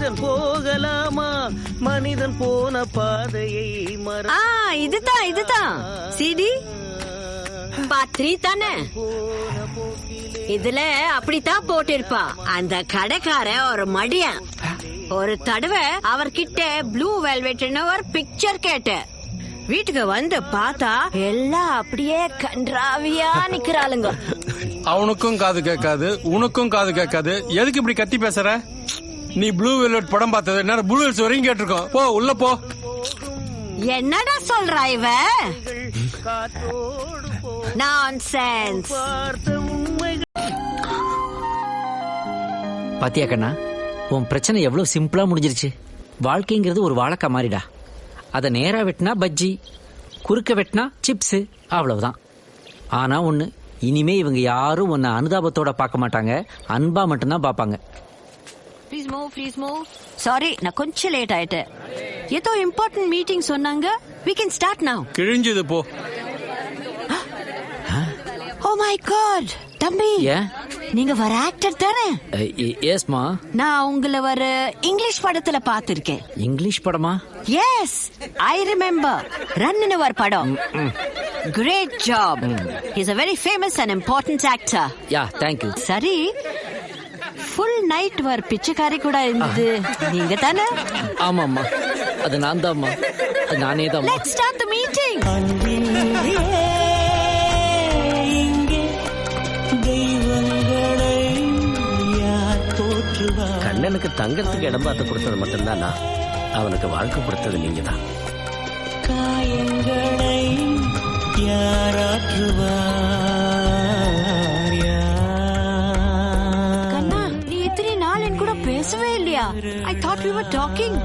மனிதன் போகலாமா மனிதன் போன பாதையை இதுதான் சிடி பாத்ரி தானே. இதுல அப்படித்தான் போட்டிருப்பா. அந்த கடைக்கார ஒரு மடியன். ஒரு தடவை அவர்கிட்ட ப்ளூ வெல்வெட்னு ஒரு பிக்சர் கேட்ட. வீட்டுக்கு வந்து பார்த்தா எல்லாம் அப்படியே கன்றாவியா நிக்கிறாளுங்க. அவனுக்கும் காது கேட்காது, உனக்கும் காது கேட்காது. எதுக்கு இப்படி கத்தி பேசுற? நீ ப்ளூ வெல்வெட் படம் பார்த்தது என்ன? ப்ளூ வெல்ஸ் வரையும் கேட்டிருக்கோம். போ உள்ள போ. என்னடா சொல்றா இவ? நான்சென்ஸ். பாத்தியா கண்ணா, உன் பிரச்சனை எவ்வளவு சிம்பிளா முடிஞ்சிருச்சு. வாழ்க்கைங்கிறது ஒரு வாழைக்காய் மாறிடா. அதை நேரா வெட்டினா பஜ்ஜி, குறுக்க வெட்டினா சிப்ஸ், அவ்வளவுதான். ஆனா ஒண்ணு, இனிமே இவங்க யாரும் உன்னை அனுதாபத்தோட பார்க்க மாட்டாங்க, அன்பா மட்டும்தான் பார்ப்பாங்க. Please move. சாரி, நான் கொஞ்சம் லேட் ஆயிட்டேன். ஏதோ இம்பார்ட்டன்ட் மீட்டிங் சொன்னாங்க. We can start now. கிழிஞ்சது போ. Oh my god, தம்பி. ஏன்? நீங்க வர ஆக்டர் தானே? எஸ்மா. நான் உங்களை வர இங்கிலீஷ் படத்துல பாத்திருக்கேன். இங்கிலீஷ் படமா? Yes, I remember. ரன்னு ஒரு படம். Great job. He's a very famous and important actor. Yeah, thank you. சரி, ஃபுல் நைட் வர் பிச்சைக்காரி கூட இருந்தது நீங்க தானே? ஆமாம்மா, அது நான் தான்மா, அது நானே தான். Let's start the meeting. கண்ணனுக்கு தங்கறதுக்கு இடம் பார்த்து கொடுத்தது மட்டும்தான் நான். அவனுக்கு வாழ்க்கை கொடுத்தது நீங்க தான். காயங்களை கண்ணா, நீ இத்தனை நாள் என் கூட பேசவே இல்லையா? I thought we were talking.